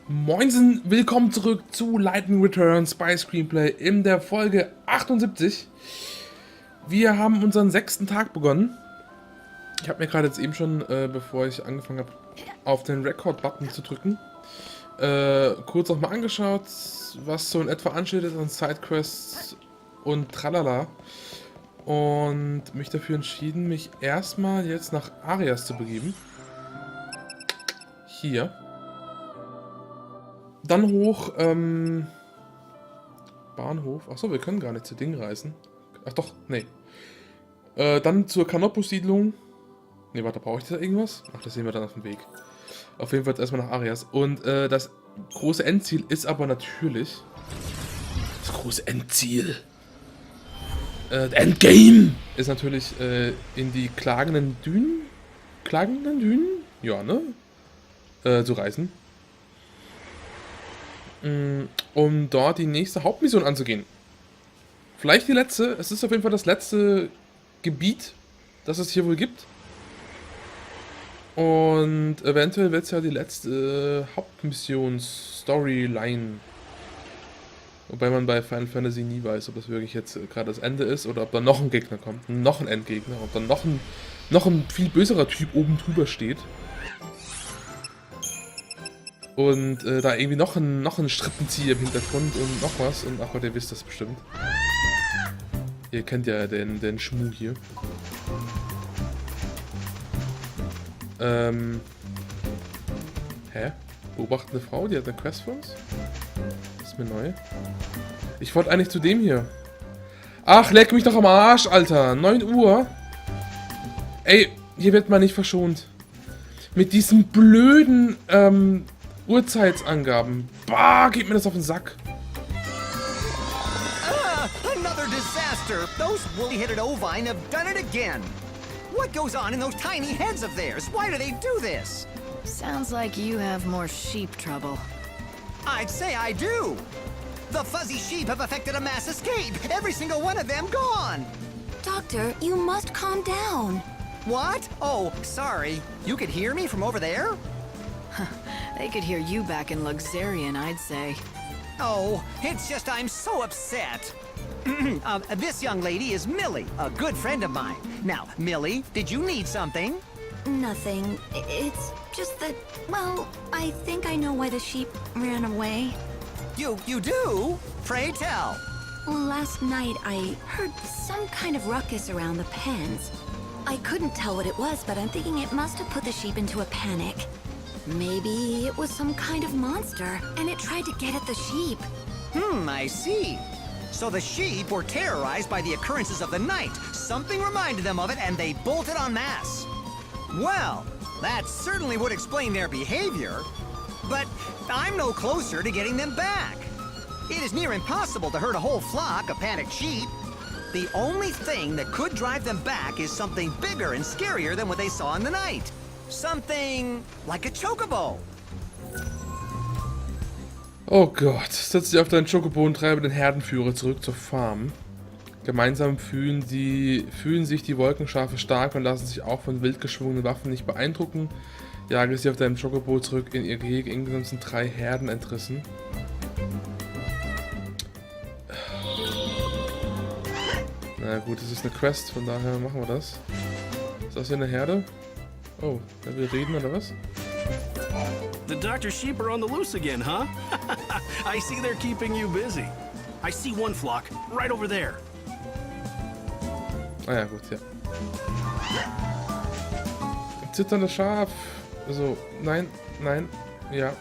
Moinsen, willkommen zurück zu Lightning Returns bei Screenplay in der Folge 78. Wir haben unseren 6. Tag begonnen. Ich habe mir gerade jetzt eben schon, bevor ich angefangen habe, auf den Record-Button zu drücken, kurz nochmal angeschaut, was so in etwa ansteht an Sidequests und tralala. Und mich dafür entschieden, mich erstmal jetzt nach Arias zu begeben. Hier. Dann hoch, Bahnhof. Achso, wir können gar nicht zu Ding reisen. Ach doch, nee. Dann zur Canopus-Siedlung. Ne, warte, brauche ich da irgendwas? Ach, das sehen wir dann auf dem Weg. Auf jeden Fall jetzt erstmal nach Arias. Und das große Endziel ist aber natürlich... Das große Endziel. Endgame! Ist natürlich in die klagenden Dünen? Klagenden Dünen? Ja, ne? Zu reisen. Um dort die nächste Hauptmission anzugehen. Vielleicht die letzte. Es ist auf jeden Fall das letzte Gebiet, das es hier wohl gibt. Und eventuell wird es ja die letzte Hauptmissions-Storyline. Wobei man bei Final Fantasy nie weiß, ob das wirklich jetzt gerade das Ende ist oder ob da noch ein Gegner kommt. Noch ein Endgegner. Ob dann noch ein viel böserer Typ oben drüber steht. Und da irgendwie noch ein Strippenzieher im Hintergrund und noch was. Und ach Gott, ihr wisst das bestimmt. Ihr kennt ja den Schmuh hier. Hä? Beobachtende Frau, die hat eine Quest für uns? Das ist mir neu. Ich wollte eigentlich zu dem hier. Ach, leck mich doch am Arsch, Alter. 9 Uhr. Ey, hier wird man nicht verschont. Mit diesen blöden, Uhrzeitsangaben. Bah, geht mir das auf den Sack. Another disaster! Those woolly-headed ovine have done it again! What goes on in those tiny heads of theirs? Why do they do this? Sounds like you have more sheep trouble. I'd say I do! The fuzzy sheep have effected a mass escape! Every single one of them gone! Doctor, you must calm down. What? Oh, sorry. You could hear me from over there? They could hear you back in Luxarian, I'd say. Oh, it's just I'm so upset. This young lady is Millie, a good friend of mine. Now, Millie, did you need something? Nothing. It's just that, well, I think I know why the sheep ran away. You do? Pray tell. Last night I heard some kind of ruckus around the pens. I couldn't tell what it was, but I'm thinking it must have put the sheep into a panic. Maybe it was some kind of monster, and it tried to get at the sheep. I see. So the sheep were terrorized by the occurrences of the night. Something reminded them of it, and they bolted en masse. Well, that certainly would explain their behavior. But I'm no closer to getting them back. It is near impossible to herd a whole flock of panicked sheep. The only thing that could drive them back is something bigger and scarier than what they saw in the night. Something like a chocobo. Oh Gott, setz dich auf deinen Chocobo und treibe den Herdenführer zurück zur Farm. Gemeinsam fühlen sich die Wolkenschafe stark und lassen sich auch von wild geschwungenen Waffen nicht beeindrucken. Jage sie auf deinem Chocobo zurück in ihr Gehege. Insgesamt sind 3 Herden entrissen. Na gut, das ist eine Quest, von daher machen wir das. Ist das hier eine Herde? Oh, da will reden oder was? The Dr. Sheep are on the loose again, huh? I see they're keeping you busy. I see one flock right over there. Ah ja, gut, ja. Zitterndes Schaf. Also, nein, ja.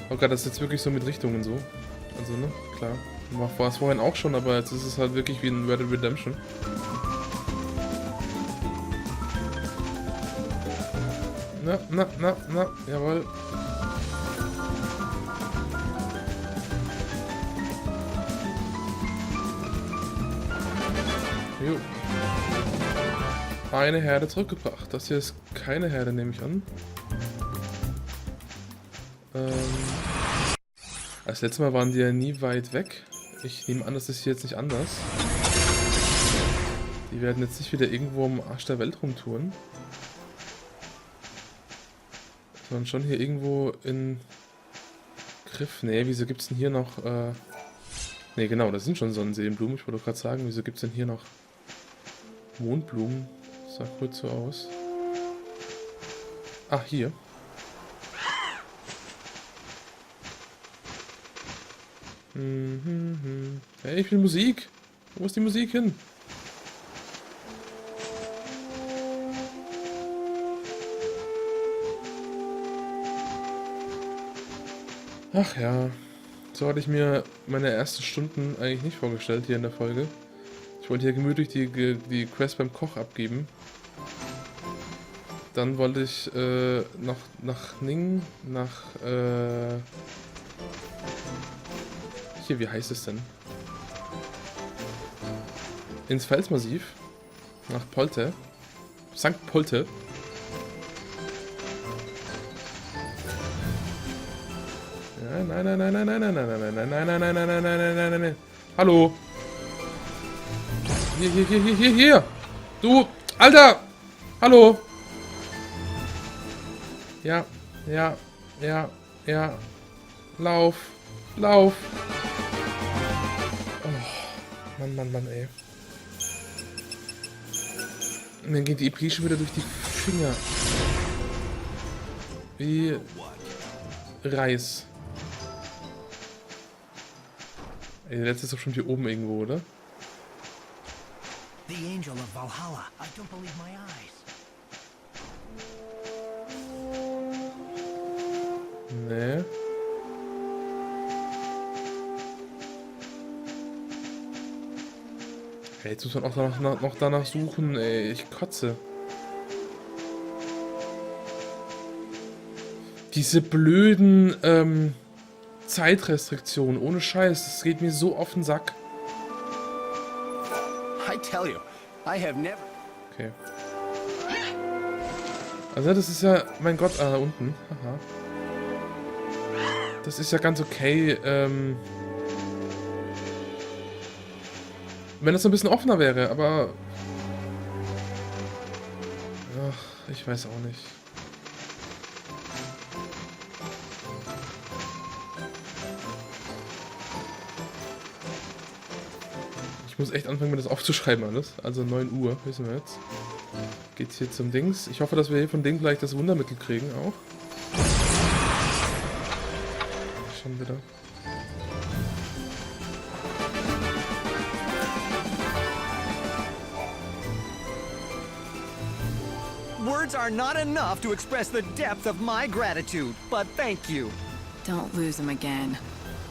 Oh Gott, das ist jetzt wirklich so mit Richtungen so. Also, ne, klar. War es vorhin auch schon, aber jetzt ist es halt wirklich wie in Red Dead Redemption. Na, jawohl. Jo. Eine Herde zurückgebracht. Das hier ist keine Herde, nehme ich an. Das letzte Mal waren die ja nie weit weg. Ich nehme an, das ist hier jetzt nicht anders. Die werden jetzt nicht wieder irgendwo am Arsch der Welt rumtouren. Sondern schon hier irgendwo in Griff. Nee, wieso gibt's denn hier noch, nee, genau, das sind schon Sonnenseelenblumen. Ich wollte gerade sagen, wieso gibt's denn hier noch Mondblumen? Das sah kurz so aus. Ach, hier. Hey, ich will Musik. Wo ist die Musik hin? Ach ja, so hatte ich mir meine ersten Stunden eigentlich nicht vorgestellt hier in der Folge. Ich wollte hier gemütlich die Quest beim Koch abgeben. Dann wollte ich nach Ning, hier, wie heißt es denn? Ins Felsmassiv. Nach Polte. St. Polte. Nein, nein, nein, nein, nein, nein, nein, nein, nein, nein, nein, nein, nein, nein, nein, nein, nein, nein, nein. Hallo. Hier. Du, Alter. Hallo. Ja. Lauf. Oh. Mann, ey. Und dann geht die EP schon wieder durch die Finger. Wie Reis. Ey, der letzte ist doch schon hier oben irgendwo, oder? The angel of Valhalla. I don't believe my eyes. Nee. Hey, jetzt muss man auch noch danach suchen, ey. Ich kotze. Diese blöden, Zeitrestriktionen, ohne Scheiß, das geht mir so auf den Sack. I tell you, I have never... Okay. Also das ist ja, mein Gott, da unten. Haha. Das ist ja ganz okay, wenn das so ein bisschen offener wäre, aber... Ach, ich weiß auch nicht. Ich muss echt anfangen, mir das aufzuschreiben alles. Also 9 Uhr, wissen wir jetzt. Geht's hier zum Dings. Ich hoffe, dass wir hier von Ding gleich das Wundermittel kriegen auch. Schon wieder. Words are not enough to express the depth of my gratitude, but thank you. Don't lose him again.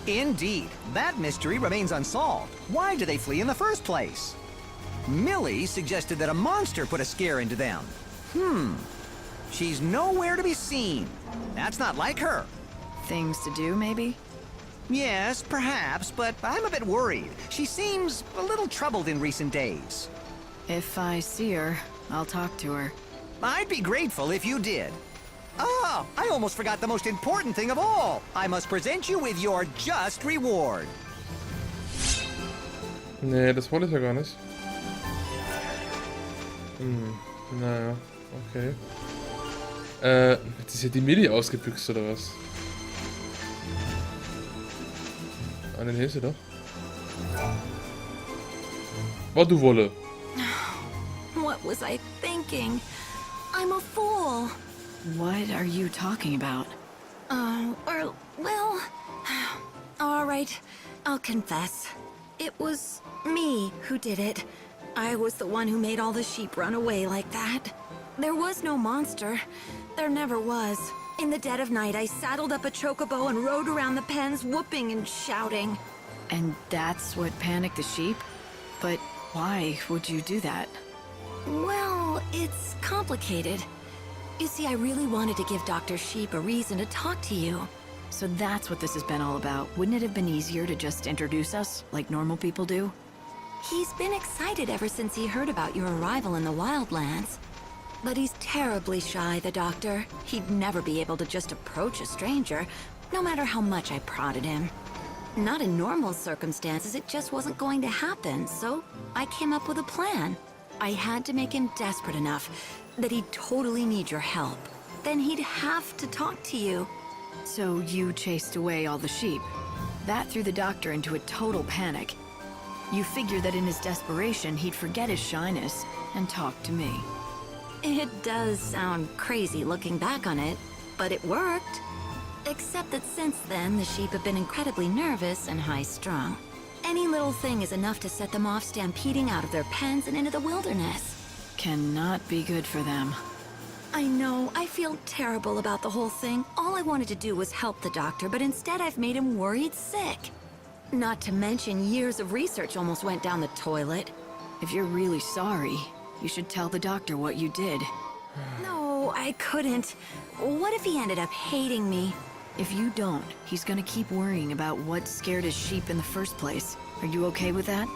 Indeed, that mystery remains unsolved. Why do they flee in the first place? Millie suggested that a monster put a scare into them. She's nowhere to be seen. That's not like her. Things to do, maybe? Yes, perhaps, but I'm a bit worried. She seems a little troubled in recent days. If I see her, I'll talk to her. I'd be grateful if you did. Ah, I almost forgot the most important thing of all. I must present you with your just reward. Nee, das wollte ich ja gar nicht. Naja, okay. Jetzt ist ja die Millie ausgebüxt, oder was? Ah, den hilfst du doch. Was du wolle. What was I thinking? I'm a fool. What are you talking about? Well, all right, I'll confess. It was me who did it. I was the one who made all the sheep run away like that. There was no monster. There never was. In the dead of night, I saddled up a chocobo and rode around the pens, whooping and shouting. And that's what panicked the sheep? But why would you do that? Well, it's complicated. You see, I really wanted to give Dr. Sheep a reason to talk to you. So that's what this has been all about. Wouldn't it have been easier to just introduce us, like normal people do? He's been excited ever since he heard about your arrival in the Wildlands. But he's terribly shy, the doctor. He'd never be able to just approach a stranger, no matter how much I prodded him. Not in normal circumstances, it just wasn't going to happen, so I came up with a plan. I had to make him desperate enough that he'd totally need your help. then he'd have to talk to you. So you chased away all the sheep. That threw the doctor into a total panic. You figured that in his desperation, he'd forget his shyness and talk to me. It does sound crazy looking back on it, but it worked. Except that since then, the sheep have been incredibly nervous and high-strung. Any little thing is enough to set them off stampeding out of their pens and into the wilderness. Cannot be good for them. I know, I feel terrible about the whole thing. All I wanted to do was help the doctor, but instead I've made him worried sick. Not to mention years of research almost went down the toilet. If you're really sorry, you should tell the doctor what you did. No, I couldn't. What if he ended up hating me? If you don't, he's gonna keep worrying about what scared his sheep in the first place. Are you okay with that?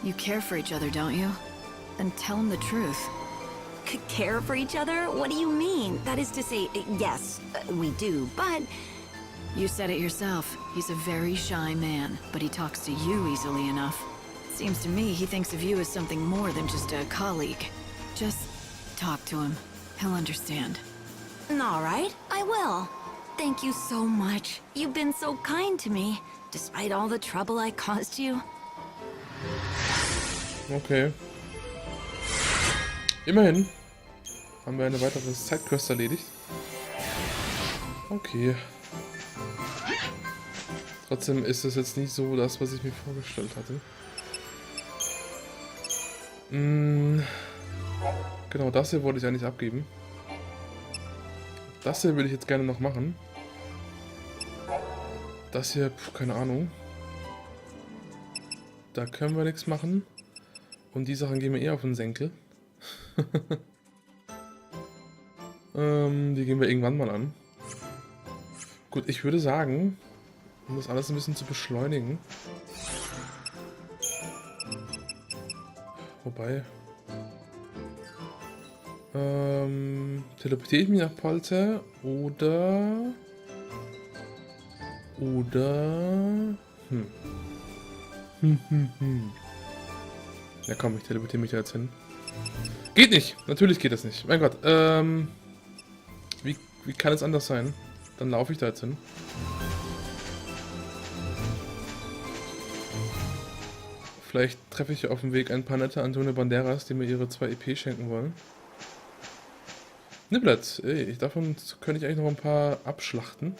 You care for each other, don't you? Then tell him the truth. Care for each other? What do you mean? That is to say, yes, we do, but... You said it yourself. He's a very shy man, but he talks to you easily enough. Seems to me he thinks of you as something more than just a colleague. Just talk to him. He'll understand. All right, I will. Thank you so much. You've been so kind to me, despite all the trouble I caused you. Okay. Immerhin haben wir eine weitere Sidequest erledigt. Okay. Trotzdem ist es jetzt nicht so das, was ich mir vorgestellt hatte. Genau, das hier wollte ich eigentlich abgeben. Das hier will ich jetzt gerne noch machen. Das hier, keine Ahnung. Da können wir nichts machen. Und die Sachen gehen mir eher auf den Senkel. Die gehen wir irgendwann mal an. Gut, ich würde sagen, um das alles ein bisschen zu beschleunigen. Wobei... teleportiere ich mich nach Polter oder... Ja komm, ich teleportiere mich da jetzt hin. Geht nicht! Natürlich geht das nicht. Mein Gott, wie kann es anders sein? Dann laufe ich da jetzt hin. Vielleicht treffe ich auf dem Weg ein paar nette Antonio Banderas, die mir ihre 2 EP schenken wollen. Niblets, ey, davon könnte ich eigentlich noch ein paar abschlachten.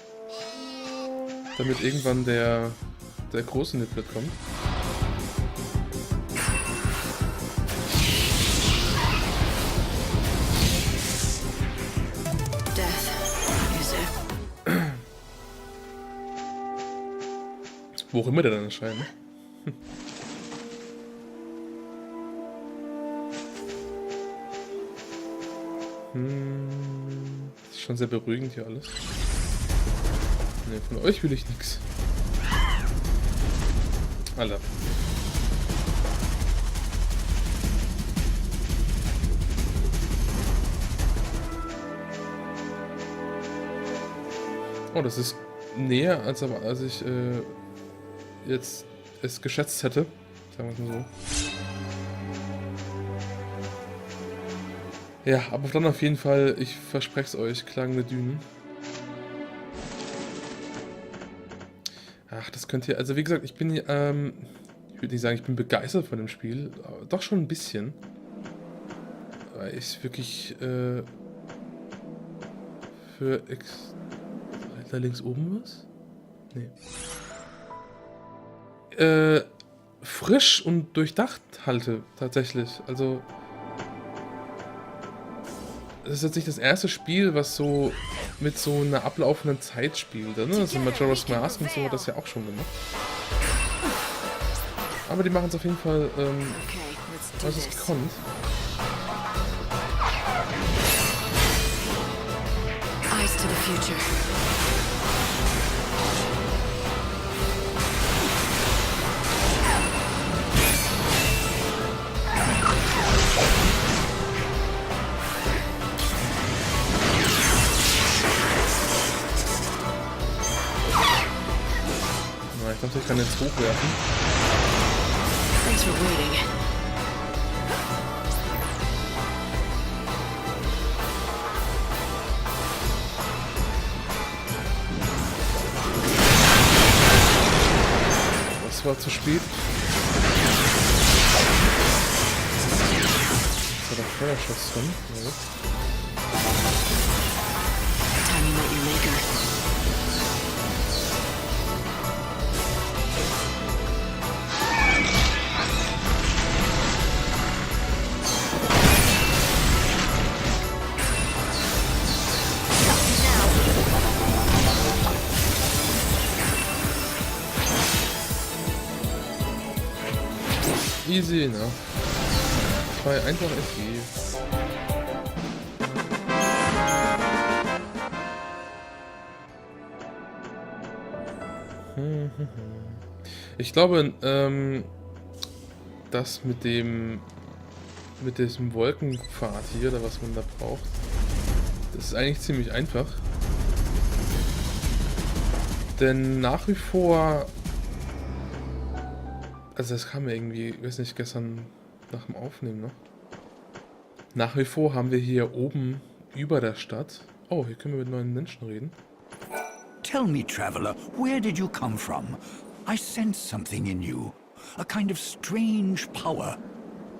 Damit irgendwann der große Niblet kommt. Wo auch immer der dann erscheint, ne? Ist schon sehr beruhigend hier alles. Ne, von euch will ich nichts. Alter. Oh, das ist näher, als ich jetzt es geschätzt hätte. Sagen wir es mal so. Ja, aber dann auf jeden Fall, ich verspreche es euch, klagende Dünen. Ach, das könnt ihr, also wie gesagt, ich bin, ich würde nicht sagen, ich bin begeistert von dem Spiel, aber doch schon ein bisschen. Weil ich wirklich, für da links oben was? Nee. Frisch und durchdacht halte, tatsächlich. Also, es ist jetzt nicht das erste Spiel, was so mit so einer ablaufenden Zeit spielt. Ne? Also Majora's Mask und so hat das ja auch schon gemacht. Aber die machen es auf jeden Fall, was ist gekonnt. Eyes to the future. Ich dachte, ich kann jetzt hochwerfen. Thanks for waiting. Das war zu spät. Das war der Feuerschuss drin. Ja. Timing like your maker. Easy, ne? 2 einfach FG. Ich glaube, das mit diesem Wolkenpfad hier, oder was man da braucht, das ist eigentlich ziemlich einfach. Denn nach wie vor, also das kam ja irgendwie, ich weiß nicht, gestern nach dem Aufnehmen noch. Nach wie vor haben wir hier oben über der Stadt, oh, hier können wir mit neuen Menschen reden. Tell me, traveler, where did you come from? I sense something in you, a kind of strange power.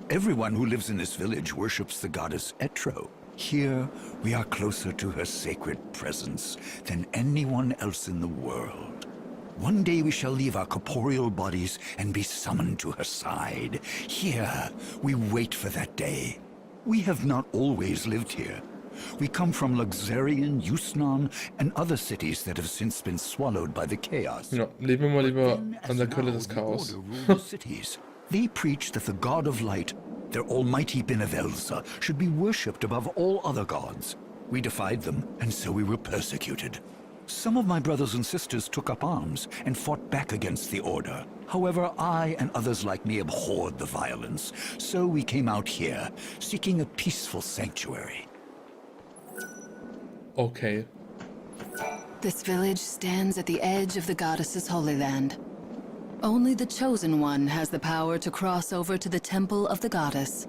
Everyone who lives in this village worships the goddess Etro. Here, we are closer to her sacred presence than anyone else in the world. One day we shall leave our corporeal bodies and be summoned to her side. Here, we wait for that day. We have not always lived here. We come from Luxurian, Yusnan, and other cities that have since been swallowed by the chaos. Ja, leben wir mal lieber an der Quelle des Chaos. Cities. They preach that the god of light, their almighty Benevelsa, should be worshipped above all other gods. We defied them, and so we were persecuted. Some of my brothers and sisters took up arms and fought back against the order. However, I and others like me abhorred the violence, so we came out here, seeking a peaceful sanctuary. Okay. This village stands at the edge of the goddess's holy land. Only the chosen one has the power to cross over to the temple of the goddess.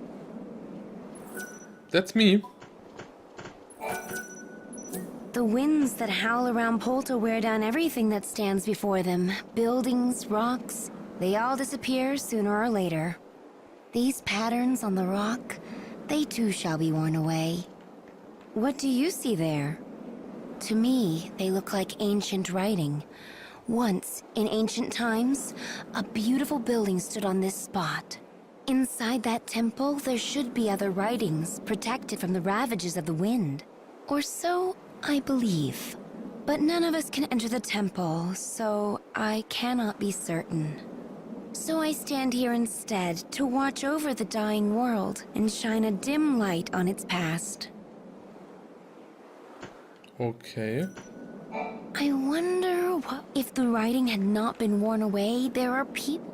That's me. The winds that howl around Polta wear down everything that stands before them. Buildings, rocks, they all disappear sooner or later. These patterns on the rock, they too shall be worn away. What do you see there? To me, they look like ancient writing. Once, in ancient times, a beautiful building stood on this spot. Inside that temple, there should be other writings, protected from the ravages of the wind. Or so I believe. But none of us can enter the temple, so I cannot be certain. So I stand here instead to watch over the dying world and shine a dim light on its past. Okay. I wonder what if the writing had not been worn away. There are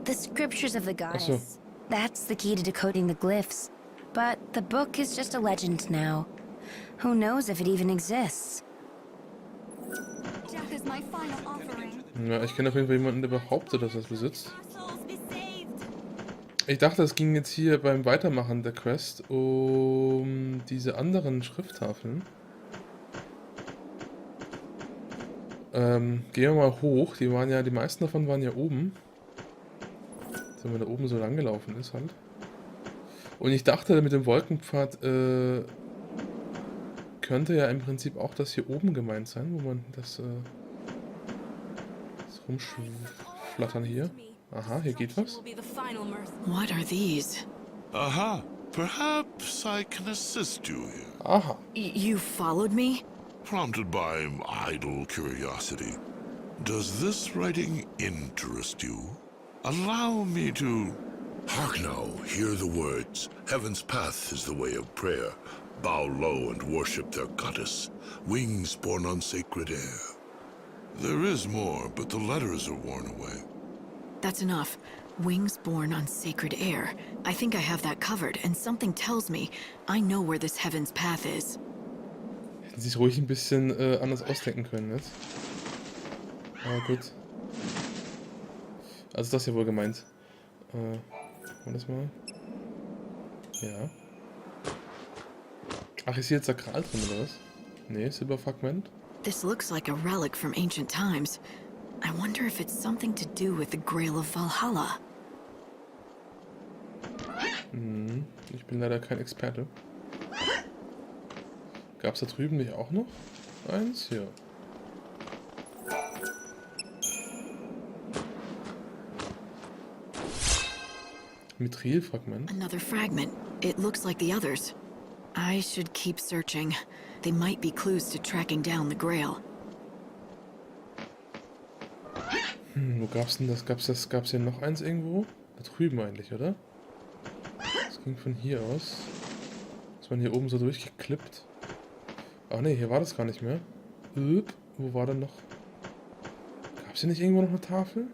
the scriptures of the goddess. That's the key to decoding the glyphs. But the book is just a legend now. Who knows if it even exists? Death is my final offering. Ja, ich kenne auf jeden Fall jemanden, der behauptet, dass er es besitzt. Ich dachte, es ging jetzt hier beim Weitermachen der Quest um diese anderen Schrifttafeln. Gehen wir mal hoch. Die meisten davon waren ja oben. So, wenn da oben so lang gelaufen ist halt. Und ich dachte, mit dem Wolkenpfad könnte ja im Prinzip auch das hier oben gemeint sein, wo man das rumflattern hier. Aha, hier geht was. What are these? Aha, perhaps I can assist you here. Aha. You followed me? Prompted by idle curiosity. Does this writing interest you? Allow me to... Hark now, hear the words. Heaven's path is the way of prayer. Bow low and worship their goddess. Wings born on sacred air. There is more, but the letters are worn away. That's enough. Wings born on sacred air. I think I have that covered, and something tells me I know where this heaven's path is. Hätten sich ruhig ein bisschen anders ausdenken können jetzt. Aber gut. Also das hier wohl gemeint. War das mal? Ja. Ach, ist hier jetzt Sakral drin oder was? Nee, Silberfragment. This looks like a relic from ancient times. I wonder if it's something to do with the Grail of Valhalla. Ich bin leider kein Experte. Gab es da drüben nicht auch noch eins? Ja. Mithrilfragment. Another fragment. It looks like the others. I should keep searching. They might be clues to tracking down the Grail. Wo gab's denn das? Gab's hier noch eins irgendwo? Da drüben eigentlich, oder? Das ging von hier aus. Ist man hier oben so durchgeklippt? Ach ne, hier war das gar nicht mehr. Wo war denn noch? Gab's hier nicht irgendwo noch eine Tafel?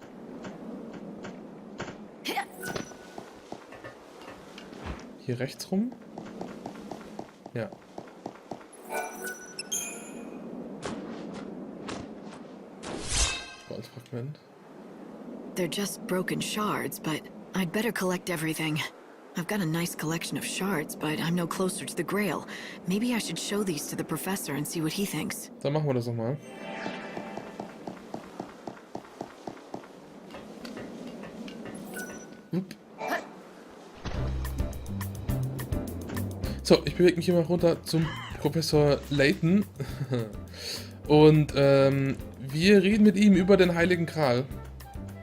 Hier rechts rum? Ja. Goldfragment. They're just broken shards, but I'd better collect everything. I've got a nice collection of shards, but I'm no closer to the Grail. Maybe I should show these to the professor and see what he thinks. Dann machen wir das nochmal. So, ich bewege mich hier mal runter zum Professor Layton. Und wir reden mit ihm über den Heiligen Gral.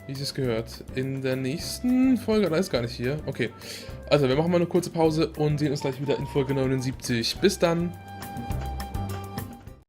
Wie es gehört. In der nächsten Folge, da ist gar nicht hier. Okay. Also, wir machen mal eine kurze Pause und sehen uns gleich wieder in Folge 79. Bis dann!